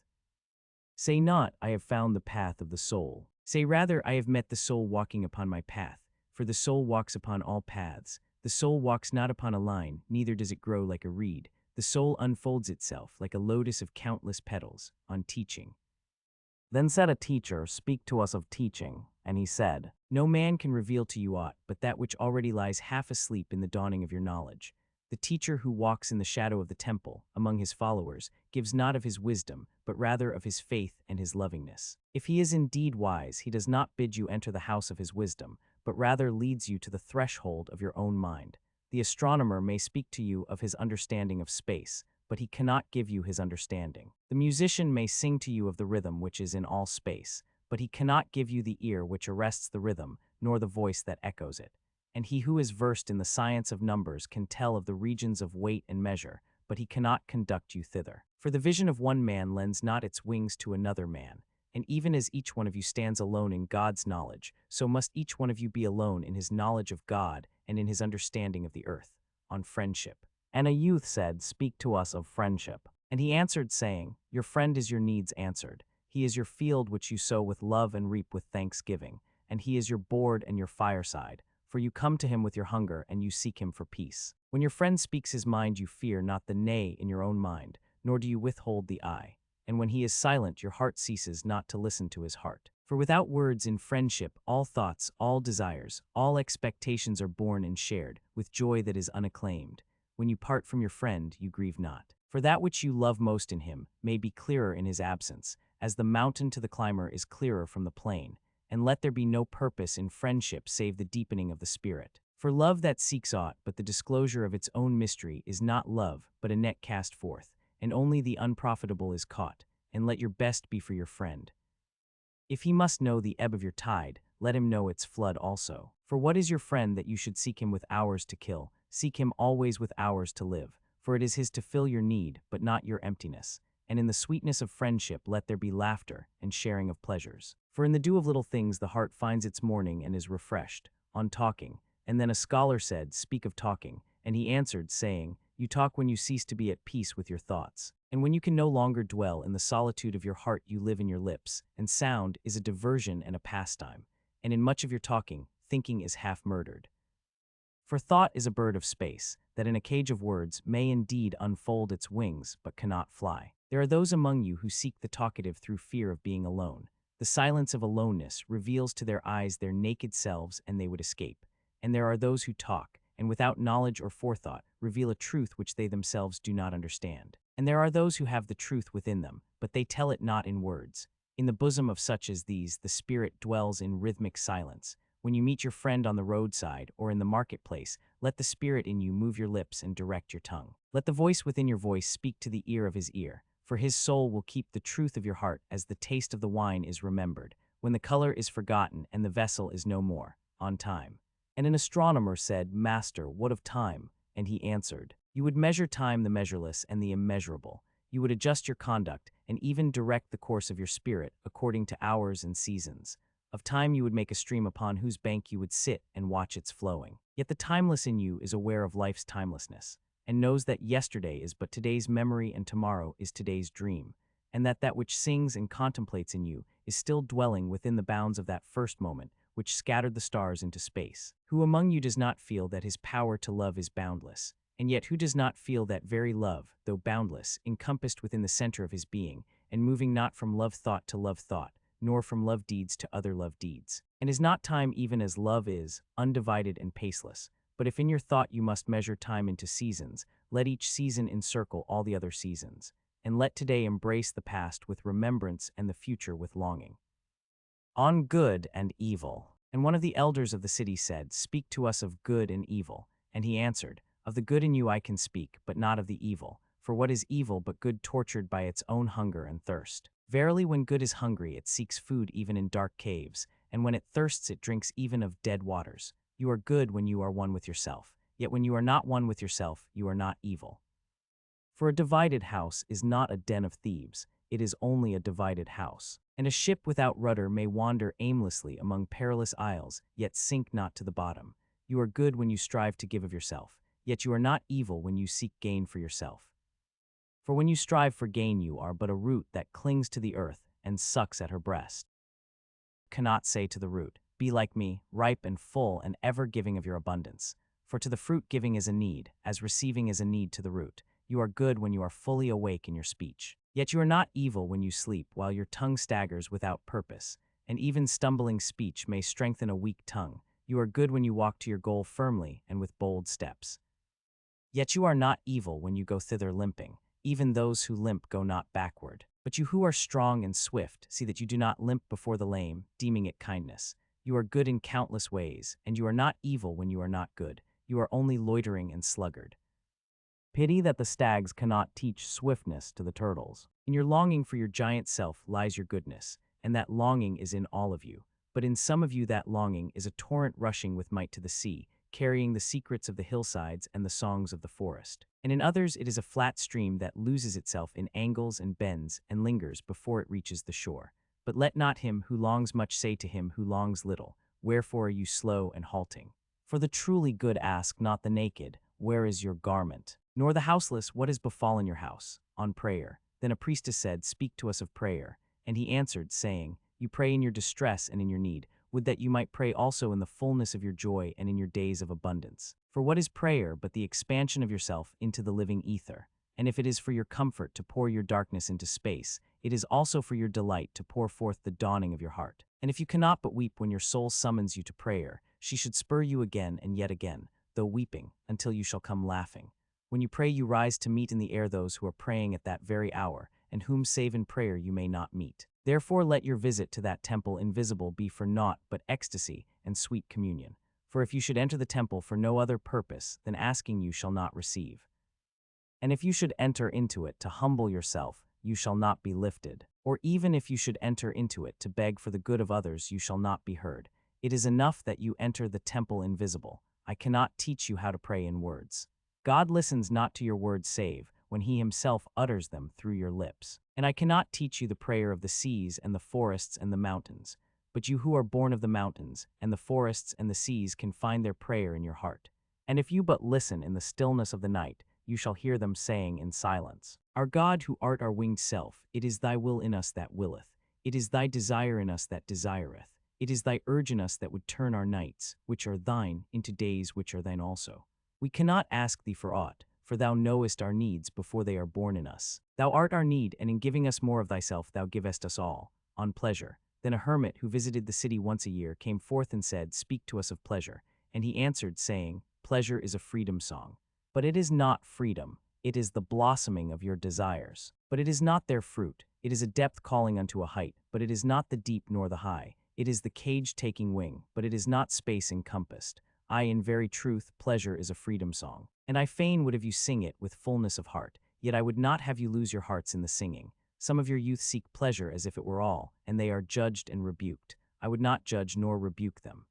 Say not, I have found the path of the soul. Say rather, I have met the soul walking upon my path, for the soul walks upon all paths. The soul walks not upon a line, neither does it grow like a reed. The soul unfolds itself like a lotus of countless petals, on teaching. Then said a teacher, "Speak to us of teaching." And he said, "No man can reveal to you aught but that which already lies half asleep in the dawning of your knowledge. The teacher who walks in the shadow of the temple, among his followers, gives not of his wisdom, but rather of his faith and his lovingness. If he is indeed wise, he does not bid you enter the house of his wisdom, but rather leads you to the threshold of your own mind. The astronomer may speak to you of his understanding of space, but he cannot give you his understanding. The musician may sing to you of the rhythm which is in all space, but he cannot give you the ear which arrests the rhythm, nor the voice that echoes it. And he who is versed in the science of numbers can tell of the regions of weight and measure, but he cannot conduct you thither. For the vision of one man lends not its wings to another man, and even as each one of you stands alone in God's knowledge, so must each one of you be alone in his knowledge of God and in his understanding of the earth, on friendship. And a youth said, "Speak to us of friendship." And he answered, saying, "Your friend is your needs answered. He is your field which you sow with love and reap with thanksgiving, and he is your board and your fireside. For you come to him with your hunger, and you seek him for peace. When your friend speaks his mind, you fear not the nay in your own mind, nor do you withhold the I. And when he is silent, your heart ceases not to listen to his heart. For without words in friendship, all thoughts, all desires, all expectations are born and shared, with joy that is unacclaimed. When you part from your friend, you grieve not. For that which you love most in him may be clearer in his absence, as the mountain to the climber is clearer from the plain. And let there be no purpose in friendship save the deepening of the spirit. For love that seeks aught but the disclosure of its own mystery is not love, but a net cast forth, and only the unprofitable is caught, and let your best be for your friend. If he must know the ebb of your tide, let him know its flood also. For what is your friend that you should seek him with hours to kill? Seek him always with hours to live, for it is his to fill your need, but not your emptiness. And in the sweetness of friendship let there be laughter and sharing of pleasures. For in the dew of little things the heart finds its morning and is refreshed, on talking. And then a scholar said, "Speak of talking." And he answered, saying, "You talk when you cease to be at peace with your thoughts. And when you can no longer dwell in the solitude of your heart, you live in your lips, and sound is a diversion and a pastime. And in much of your talking, thinking is half murdered. For thought is a bird of space, that in a cage of words may indeed unfold its wings, but cannot fly. There are those among you who seek the talkative through fear of being alone. The silence of aloneness reveals to their eyes their naked selves, and they would escape. And there are those who talk, and without knowledge or forethought, reveal a truth which they themselves do not understand. And there are those who have the truth within them, but they tell it not in words. In the bosom of such as these, the spirit dwells in rhythmic silence. When you meet your friend on the roadside or in the marketplace, let the spirit in you move your lips and direct your tongue. Let the voice within your voice speak to the ear of his ear, for his soul will keep the truth of your heart as the taste of the wine is remembered, when the color is forgotten and the vessel is no more, on time. And an astronomer said, "Master, what of time?" And he answered, "You would measure time, the measureless and the immeasurable. You would adjust your conduct and even direct the course of your spirit according to hours and seasons. Of time you would make a stream upon whose bank you would sit and watch its flowing. Yet the timeless in you is aware of life's timelessness, and knows that yesterday is but today's memory and tomorrow is today's dream, and that which sings and contemplates in you is still dwelling within the bounds of that first moment which scattered the stars into space. Who among you does not feel that his power to love is boundless, and yet who does not feel that very love, though boundless, encompassed within the center of his being, and moving not from love thought to love thought, nor from love deeds to other love deeds? And is not time even as love is, undivided and paceless? But if in your thought you must measure time into seasons, let each season encircle all the other seasons, and let today embrace the past with remembrance and the future with longing. On good and evil. And one of the elders of the city said, Speak to us of good and evil. And he answered, Of the good in you I can speak, but not of the evil. For what is evil but good tortured by its own hunger and thirst? Verily, when good is hungry, it seeks food even in dark caves, and when it thirsts, it drinks even of dead waters. You are good when you are one with yourself, yet when you are not one with yourself, you are not evil. For a divided house is not a den of thieves, it is only a divided house. And a ship without rudder may wander aimlessly among perilous isles, yet sink not to the bottom. You are good when you strive to give of yourself, yet you are not evil when you seek gain for yourself. For when you strive for gain, you are but a root that clings to the earth and sucks at her breast. Cannot say to the root, Be like me, ripe and full and ever giving of your abundance. For to the fruit giving is a need, as receiving is a need to the root. You are good when you are fully awake in your speech. Yet you are not evil when you sleep, while your tongue staggers without purpose, and even stumbling speech may strengthen a weak tongue. You are good when you walk to your goal firmly and with bold steps. Yet you are not evil when you go thither limping. Even those who limp go not backward. But you who are strong and swift, see that you do not limp before the lame, deeming it kindness. You are good in countless ways, and you are not evil when you are not good. You are only loitering and sluggard. Pity that the stags cannot teach swiftness to the turtles. In your longing for your giant self lies your goodness, and that longing is in all of you. But in some of you that longing is a torrent rushing with might to the sea, carrying the secrets of the hillsides and the songs of the forest. And in others it is a flat stream that loses itself in angles and bends and lingers before it reaches the shore. But let not him who longs much say to him who longs little, Wherefore are you slow and halting? For the truly good ask not the naked, Where is your garment? Nor the houseless, What has befallen your house? On prayer. Then a priestess said, Speak to us of prayer. And he answered, saying, You pray in your distress and in your need. Would that you might pray also in the fullness of your joy and in your days of abundance. For what is prayer but the expansion of yourself into the living ether? And if it is for your comfort to pour your darkness into space, it is also for your delight to pour forth the dawning of your heart. And if you cannot but weep when your soul summons you to prayer, she should spur you again and yet again, though weeping, until you shall come laughing. When you pray, you rise to meet in the air those who are praying at that very hour, and whom save in prayer you may not meet. Therefore let your visit to that temple invisible be for naught but ecstasy and sweet communion. For if you should enter the temple for no other purpose than asking, you shall not receive. And if you should enter into it to humble yourself, you shall not be lifted. Or even if you should enter into it to beg for the good of others, you shall not be heard. It is enough that you enter the temple invisible. I cannot teach you how to pray in words. God listens not to your words save when he himself utters them through your lips. And I cannot teach you the prayer of the seas and the forests and the mountains, but you who are born of the mountains and the forests and the seas can find their prayer in your heart. And if you but listen in the stillness of the night, you shall hear them saying in silence, Our God who art our winged self, it is thy will in us that willeth, it is thy desire in us that desireth, it is thy urge in us that would turn our nights, which are thine, into days which are thine also. We cannot ask thee for aught, for thou knowest our needs before they are born in us. Thou art our need, and in giving us more of thyself thou givest us all, on pleasure. Then a hermit who visited the city once a year came forth and said, Speak to us of pleasure. And he answered, saying, Pleasure is a freedom song. But it is not freedom, it is the blossoming of your desires. But it is not their fruit, it is a depth calling unto a height, but it is not the deep nor the high. It is the cage taking wing, but it is not space encompassed. Aye, in very truth, pleasure is a freedom song. And I fain would have you sing it with fullness of heart, yet I would not have you lose your hearts in the singing. Some of your youth seek pleasure as if it were all, and they are judged and rebuked. I would not judge nor rebuke them.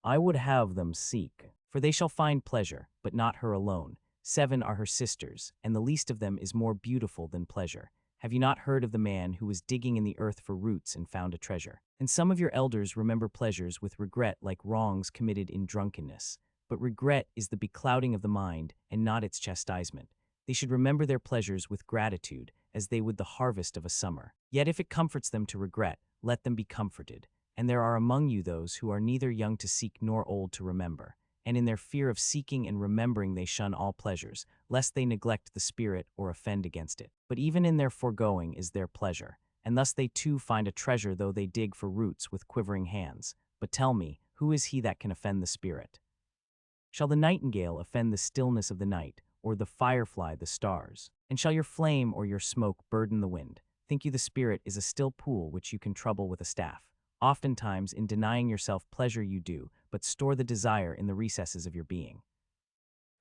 I would have them seek, for they shall find pleasure, but not her alone. 7 are her sisters, and the least of them is more beautiful than pleasure. Have you not heard of the man who was digging in the earth for roots and found a treasure? And some of your elders remember pleasures with regret like wrongs committed in drunkenness. But regret is the beclouding of the mind and not its chastisement. They should remember their pleasures with gratitude, as they would the harvest of a summer. Yet if it comforts them to regret, let them be comforted. And there are among you those who are neither young to seek nor old to remember. And in their fear of seeking and remembering they shun all pleasures, lest they neglect the spirit or offend against it. But even in their foregoing is their pleasure, and thus they too find a treasure though they dig for roots with quivering hands. But tell me, who is he that can offend the spirit? Shall the nightingale offend the stillness of the night, or the firefly the stars? And shall your flame or your smoke burden the wind? Think you the spirit is a still pool which you can trouble with a staff? Oftentimes, in denying yourself pleasure you do, but store the desire in the recesses of your being.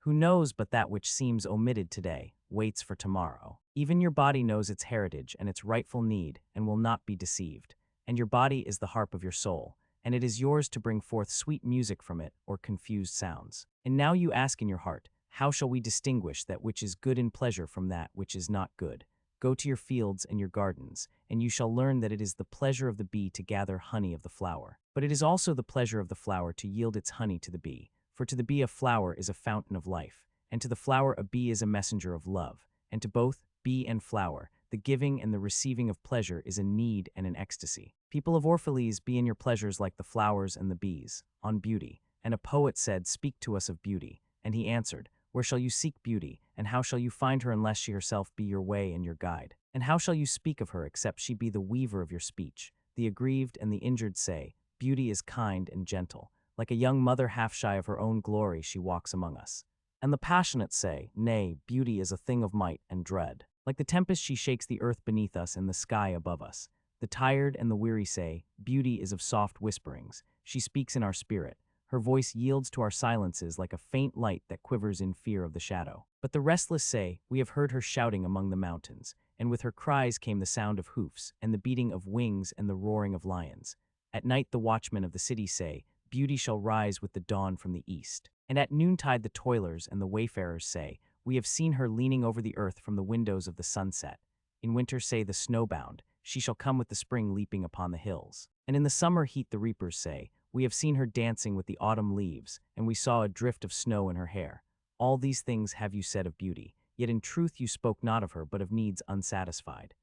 Who knows but that which seems omitted today waits for tomorrow? Even your body knows its heritage and its rightful need and will not be deceived. And your body is the harp of your soul, and it is yours to bring forth sweet music from it or confused sounds. And now you ask in your heart, how shall we distinguish that which is good in pleasure from that which is not good? Go to your fields and your gardens, and you shall learn that it is the pleasure of the bee to gather honey of the flower. But it is also the pleasure of the flower to yield its honey to the bee. For to the bee a flower is a fountain of life, and to the flower a bee is a messenger of love. And to both, bee and flower, the giving and the receiving of pleasure is a need and an ecstasy. People of Orphalese, be in your pleasures like the flowers and the bees, on beauty. And a poet said, speak to us of beauty. And he answered, where shall you seek beauty, and how shall you find her unless she herself be your way and your guide? And how shall you speak of her except she be the weaver of your speech? The aggrieved and the injured say, beauty is kind and gentle. Like a young mother half shy of her own glory she walks among us. And the passionate say, nay, beauty is a thing of might and dread. Like the tempest she shakes the earth beneath us and the sky above us. The tired and the weary say, beauty is of soft whisperings. She speaks in our spirit. Her voice yields to our silences like a faint light that quivers in fear of the shadow. But the restless say, we have heard her shouting among the mountains, and with her cries came the sound of hoofs, and the beating of wings and the roaring of lions. At night the watchmen of the city say, beauty shall rise with the dawn from the east. And at noontide the toilers and the wayfarers say, we have seen her leaning over the earth from the windows of the sunset. In winter say the snowbound, she shall come with the spring leaping upon the hills. And in the summer heat the reapers say, we have seen her dancing with the autumn leaves, and we saw a drift of snow in her hair. All these things have you said of beauty, yet in truth you spoke not of her but of needs unsatisfied.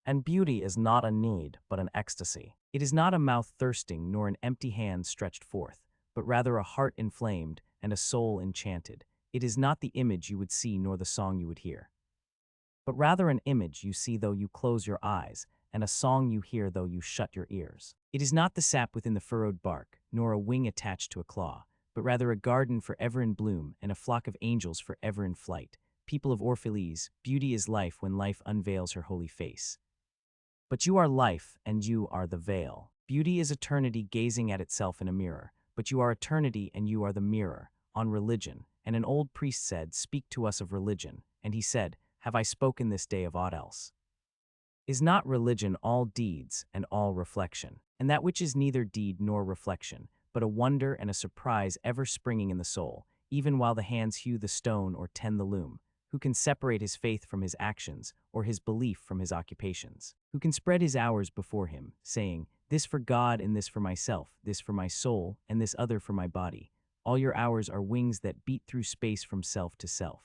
And beauty is not a need, but an ecstasy. It is not a mouth thirsting nor an empty hand stretched forth, but rather a heart inflamed and a soul enchanted. It is not the image you would see nor the song you would hear, but rather an image you see though you close your eyes, and a song you hear though you shut your ears. It is not the sap within the furrowed bark, nor a wing attached to a claw, but rather a garden forever in bloom and a flock of angels forever in flight. People of Orphalese, beauty is life when life unveils her holy face. But you are life, and you are the veil. Beauty is eternity gazing at itself in a mirror, but you are eternity and you are the mirror. On religion, and an old priest said, speak to us of religion, and he said, have I spoken this day of aught else? Is not religion all deeds and all reflection? And that which is neither deed nor reflection, but a wonder and a surprise ever springing in the soul, even while the hands hew the stone or tend the loom? Who can separate his faith from his actions, or his belief from his occupations? Who can spread his hours before him, saying, this for God and this for myself, this for my soul and this other for my body? All your hours are wings that beat through space from self to self.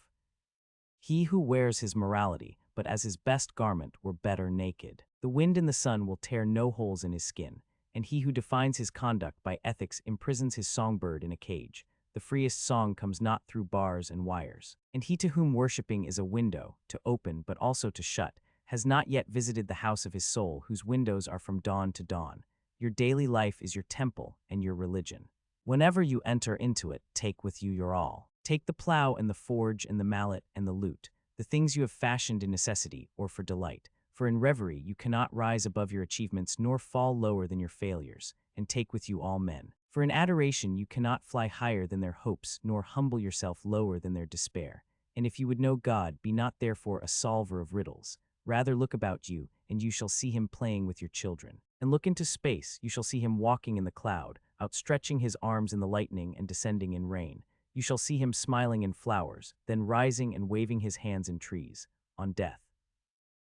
He who wears his morality, but as his best garment were better naked. The wind and the sun will tear no holes in his skin, and he who defines his conduct by ethics imprisons his songbird in a cage. The freest song comes not through bars and wires. And he to whom worshipping is a window, to open but also to shut, has not yet visited the house of his soul, whose windows are from dawn to dawn. Your daily life is your temple and your religion. Whenever you enter into it, take with you your all. Take the plow and the forge and the mallet and the lute, the things you have fashioned in necessity or for delight. For in reverie you cannot rise above your achievements nor fall lower than your failures, and take with you all men. For in adoration you cannot fly higher than their hopes nor humble yourself lower than their despair. And if you would know God, be not therefore a solver of riddles. Rather look about you, and you shall see him playing with your children. And look into space, you shall see him walking in the cloud, outstretching his arms in the lightning and descending in rain. You shall see him smiling in flowers, then rising and waving his hands in trees, on death.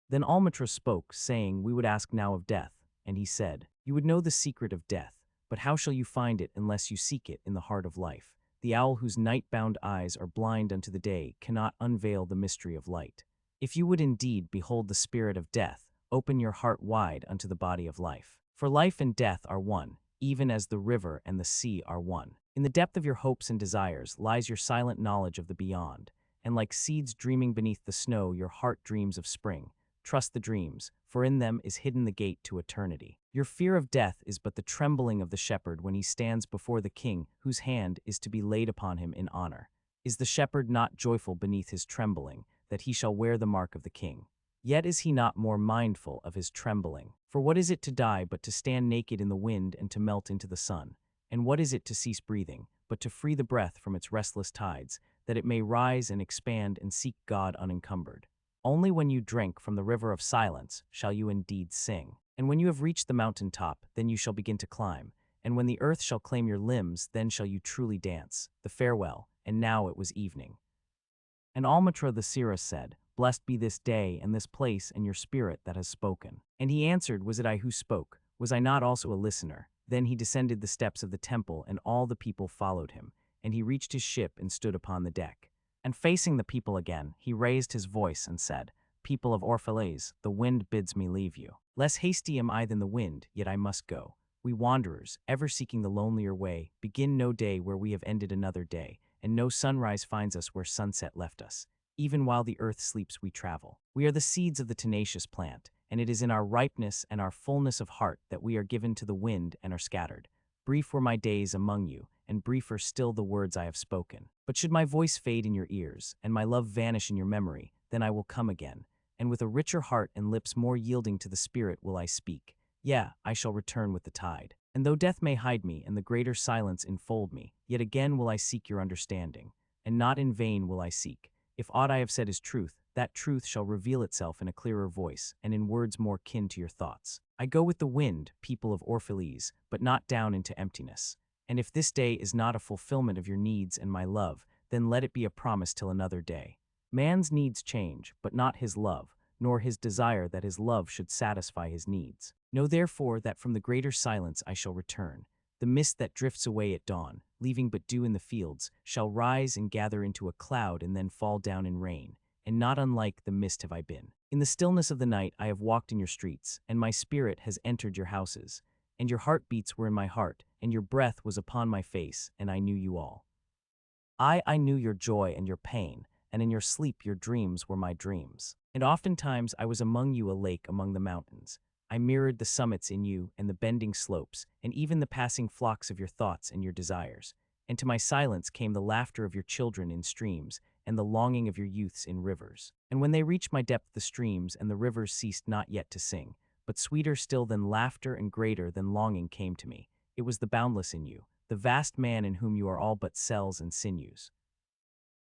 Then Almitra spoke, saying, "We would ask now of death." And he said, "You would know the secret of death, but how shall you find it unless you seek it in the heart of life? The owl whose night-bound eyes are blind unto the day cannot unveil the mystery of light. If you would indeed behold the spirit of death, open your heart wide unto the body of life. For life and death are one, even as the river and the sea are one. In the depth of your hopes and desires lies your silent knowledge of the beyond, and like seeds dreaming beneath the snow, your heart dreams of spring. Trust the dreams, for in them is hidden the gate to eternity. Your fear of death is but the trembling of the shepherd when he stands before the king whose hand is to be laid upon him in honor. Is the shepherd not joyful beneath his trembling, that he shall wear the mark of the king? Yet is he not more mindful of his trembling? For what is it to die but to stand naked in the wind and to melt into the sun? And what is it to cease breathing, but to free the breath from its restless tides, that it may rise and expand and seek God unencumbered? Only when you drink from the river of silence shall you indeed sing. And when you have reached the mountain top, then you shall begin to climb. And when the earth shall claim your limbs, then shall you truly dance. The farewell, and now it was evening. And Almitra the seeress said, "Blessed be this day and this place and your spirit that has spoken." And he answered, "Was it I who spoke? Was I not also a listener?" Then he descended the steps of the temple, and all the people followed him. And he reached his ship and stood upon the deck. And facing the people again, he raised his voice and said, "People of Orphalese, the wind bids me leave you. Less hasty am I than the wind, yet I must go. We wanderers, ever seeking the lonelier way, begin no day where we have ended another day, and no sunrise finds us where sunset left us. Even while the earth sleeps we travel. We are the seeds of the tenacious plant, and it is in our ripeness and our fullness of heart that we are given to the wind and are scattered. Brief were my days among you, and briefer still the words I have spoken. But should my voice fade in your ears, and my love vanish in your memory, then I will come again, and with a richer heart and lips more yielding to the spirit will I speak. Yeah, I shall return with the tide. And though death may hide me and the greater silence enfold me, yet again will I seek your understanding, and not in vain will I seek. If aught I have said is truth, that truth shall reveal itself in a clearer voice and in words more kin to your thoughts. I go with the wind, people of Orphalese, but not down into emptiness. And if this day is not a fulfillment of your needs and my love, then let it be a promise till another day. Man's needs change, but not his love, nor his desire that his love should satisfy his needs. Know therefore that from the greater silence I shall return. The mist that drifts away at dawn, leaving but dew in the fields, shall rise and gather into a cloud and then fall down in rain, and not unlike the mist have I been. In the stillness of the night I have walked in your streets, and my spirit has entered your houses, and your heartbeats were in my heart, and your breath was upon my face, and I knew you all. I knew your joy and your pain, and in your sleep your dreams were my dreams. And oftentimes I was among you a lake among the mountains. I mirrored the summits in you and the bending slopes, and even the passing flocks of your thoughts and your desires. And to my silence came the laughter of your children in streams, and the longing of your youths in rivers. And when they reached my depth the streams and the rivers ceased not yet to sing, but sweeter still than laughter and greater than longing came to me. It was the boundless in you, the vast man in whom you are all but cells and sinews.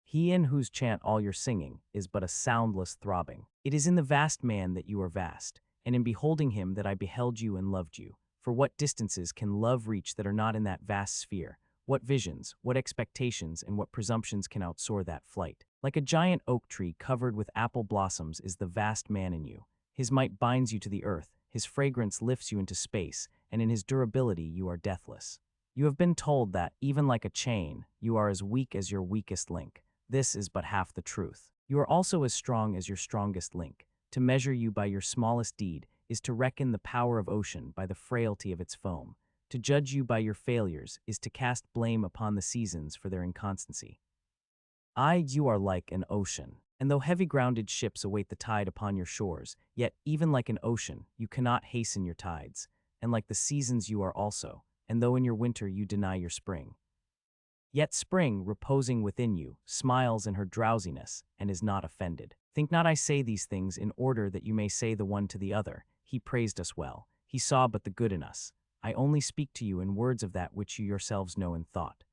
He in whose chant all your singing is but a soundless throbbing. It is in the vast man that you are vast, and in beholding him that I beheld you and loved you. For what distances can love reach that are not in that vast sphere? What visions, what expectations, and what presumptions can outsoar that flight? Like a giant oak tree covered with apple blossoms is the vast man in you. His might binds you to the earth, his fragrance lifts you into space, and in his durability you are deathless. You have been told that, even like a chain, you are as weak as your weakest link. This is but half the truth. You are also as strong as your strongest link. To measure you by your smallest deed is to reckon the power of ocean by the frailty of its foam. To judge you by your failures is to cast blame upon the seasons for their inconstancy. You are like an ocean, and though heavy-grounded ships await the tide upon your shores, yet even like an ocean, you cannot hasten your tides, and like the seasons you are also, and though in your winter you deny your spring. Yet spring, reposing within you, smiles in her drowsiness, and is not offended. Think not I say these things in order that you may say the one to the other, he praised us well, he saw but the good in us. I only speak to you in words of that which you yourselves know in thought.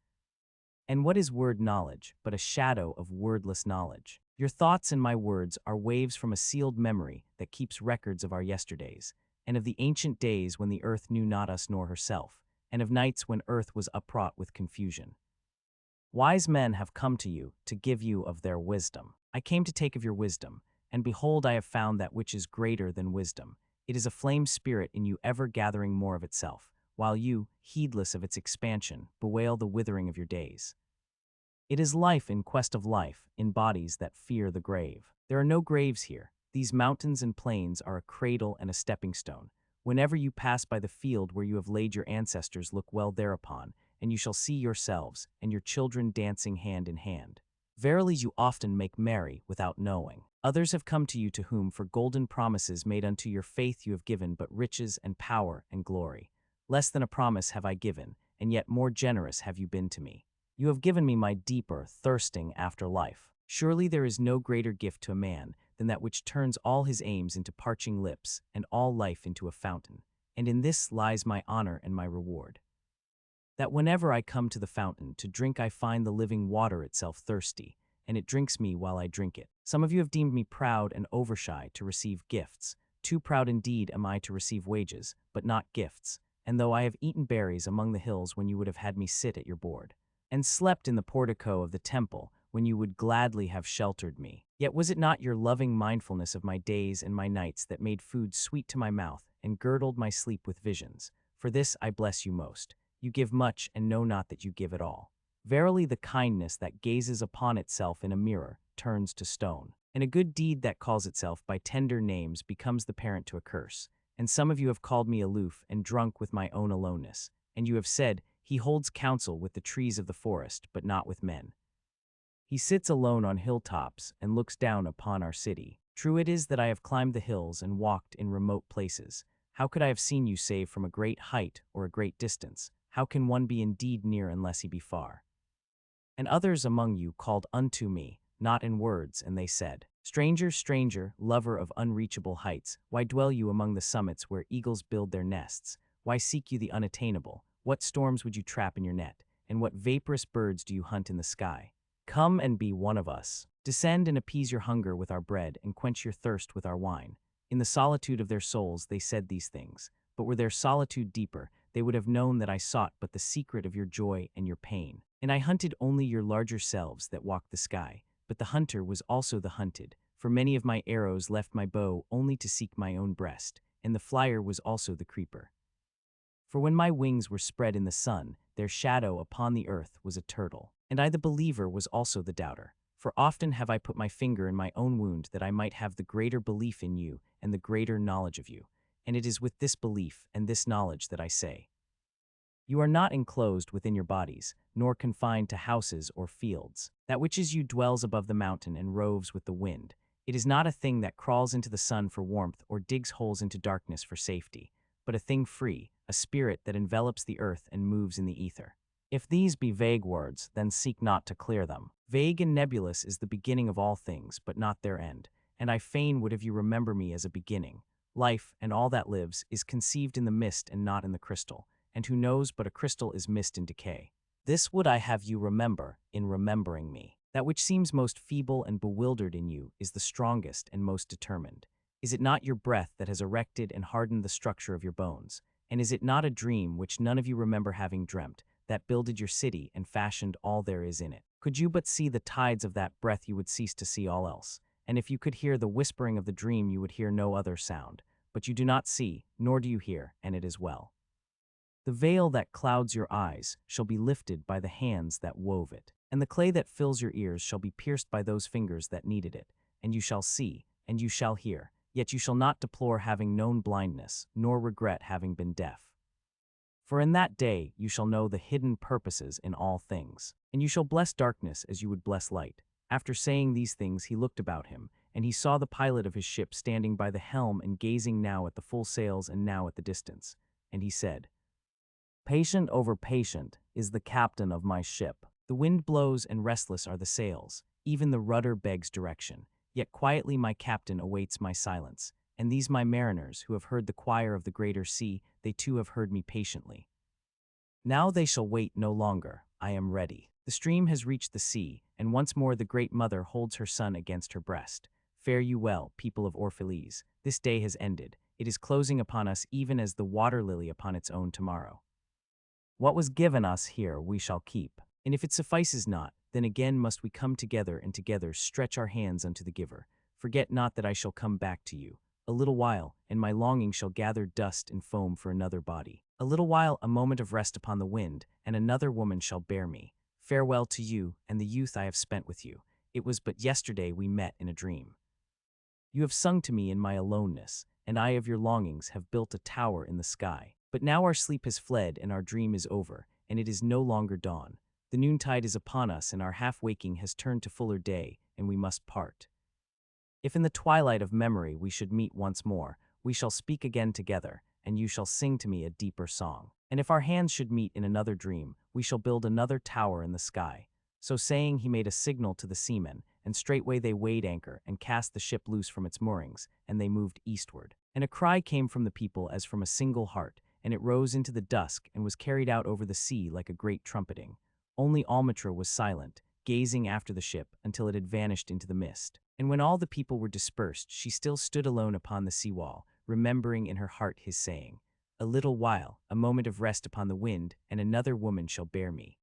And what is word knowledge, but a shadow of wordless knowledge? Your thoughts and my words are waves from a sealed memory that keeps records of our yesterdays, and of the ancient days when the earth knew not us nor herself, and of nights when earth was upwrought with confusion. Wise men have come to you to give you of their wisdom. I came to take of your wisdom, And behold, I have found that which is greater than wisdom. It is a flame spirit in you ever gathering more of itself, while you, heedless of its expansion, bewail the withering of your days. It is life in quest of life, in bodies that fear the grave. There are no graves here. These mountains and plains are a cradle and a stepping stone. Whenever you pass by the field where you have laid your ancestors, look well thereupon, and you shall see yourselves and your children dancing hand in hand. Verily you often make merry without knowing. Others have come to you to whom for golden promises made unto your faith you have given but riches and power and glory. Less than a promise have I given, and yet more generous have you been to me. You have given me my deeper, thirsting after life. Surely there is no greater gift to a man than that which turns all his aims into parching lips and all life into a fountain. And in this lies my honor and my reward. That whenever I come to the fountain to drink I find the living water itself thirsty, and it drinks me while I drink it. Some of you have deemed me proud and overshy to receive gifts. Too proud indeed am I to receive wages, but not gifts. And though I have eaten berries among the hills when you would have had me sit at your board, and slept in the portico of the temple when you would gladly have sheltered me. Yet was it not your loving mindfulness of my days and my nights that made food sweet to my mouth and girdled my sleep with visions? For this I bless you most. You give much and know not that you give at all. Verily the kindness that gazes upon itself in a mirror turns to stone, and a good deed that calls itself by tender names becomes the parent to a curse. And some of you have called me aloof and drunk with my own aloneness, and you have said, he holds counsel with the trees of the forest, but not with men. He sits alone on hilltops and looks down upon our city. True it is that I have climbed the hills and walked in remote places. How could I have seen you save from a great height or a great distance? How can one be indeed near unless he be far? And others among you called unto me, not in words, and they said, Stranger, stranger, lover of unreachable heights, why dwell you among the summits where eagles build their nests? Why seek you the unattainable? What storms would you trap in your net, and what vaporous birds do you hunt in the sky? Come and be one of us. Descend and appease your hunger with our bread, and quench your thirst with our wine. In the solitude of their souls they said these things, but were their solitude deeper, they would have known that I sought but the secret of your joy and your pain. And I hunted only your larger selves that walked the sky, but the hunter was also the hunted, for many of my arrows left my bow only to seek my own breast, and the flyer was also the creeper. For when my wings were spread in the sun, their shadow upon the earth was a turtle. And I the believer was also the doubter. For often have I put my finger in my own wound that I might have the greater belief in you and the greater knowledge of you. And it is with this belief and this knowledge that I say, you are not enclosed within your bodies, nor confined to houses or fields. That which is you dwells above the mountain and roves with the wind. It is not a thing that crawls into the sun for warmth or digs holes into darkness for safety, but a thing free, a spirit that envelops the earth and moves in the ether. If these be vague words, then seek not to clear them. Vague and nebulous is the beginning of all things, but not their end, and I fain would have you remember me as a beginning. Life, and all that lives, is conceived in the mist and not in the crystal, and who knows but a crystal is mist and decay. This would I have you remember in remembering me. That which seems most feeble and bewildered in you is the strongest and most determined. Is it not your breath that has erected and hardened the structure of your bones? And is it not a dream which none of you remember having dreamt, that builded your city and fashioned all there is in it? Could you but see the tides of that breath you would cease to see all else. And if you could hear the whispering of the dream you would hear no other sound. But you do not see, nor do you hear, and it is well. The veil that clouds your eyes shall be lifted by the hands that wove it, and the clay that fills your ears shall be pierced by those fingers that kneaded it, and you shall see, and you shall hear, yet you shall not deplore having known blindness, nor regret having been deaf. For in that day you shall know the hidden purposes in all things, and you shall bless darkness as you would bless light. After saying these things he looked about him, and he saw the pilot of his ship standing by the helm and gazing now at the full sails and now at the distance. And he said, Patient over patient is the captain of my ship. The wind blows and restless are the sails. Even the rudder begs direction. Yet quietly my captain awaits my silence. And these my mariners, who have heard the choir of the greater sea, they too have heard me patiently. Now they shall wait no longer. I am ready. The stream has reached the sea, and once more the great mother holds her son against her breast. Fare you well, people of Orphalese. This day has ended. It is closing upon us even as the water lily upon its own tomorrow. What was given us here we shall keep. And if it suffices not, then again must we come together and together stretch our hands unto the giver. Forget not that I shall come back to you. A little while, and my longing shall gather dust and foam for another body. A little while, a moment of rest upon the wind, and another woman shall bear me. Farewell to you and the youth I have spent with you. It was but yesterday we met in a dream. You have sung to me in my aloneness, and I of your longings have built a tower in the sky. But now our sleep has fled and our dream is over, and it is no longer dawn. The noontide is upon us and our half-waking has turned to fuller day, and we must part. If in the twilight of memory we should meet once more, we shall speak again together, and you shall sing to me a deeper song. And if our hands should meet in another dream, we shall build another tower in the sky. So saying, he made a signal to the seamen, and straightway they weighed anchor and cast the ship loose from its moorings, and they moved eastward. And a cry came from the people as from a single heart, and it rose into the dusk and was carried out over the sea like a great trumpeting. Only Almitra was silent, gazing after the ship until it had vanished into the mist. And when all the people were dispersed, she still stood alone upon the seawall, remembering in her heart his saying, "A little while, a moment of rest upon the wind, and another woman shall bear me."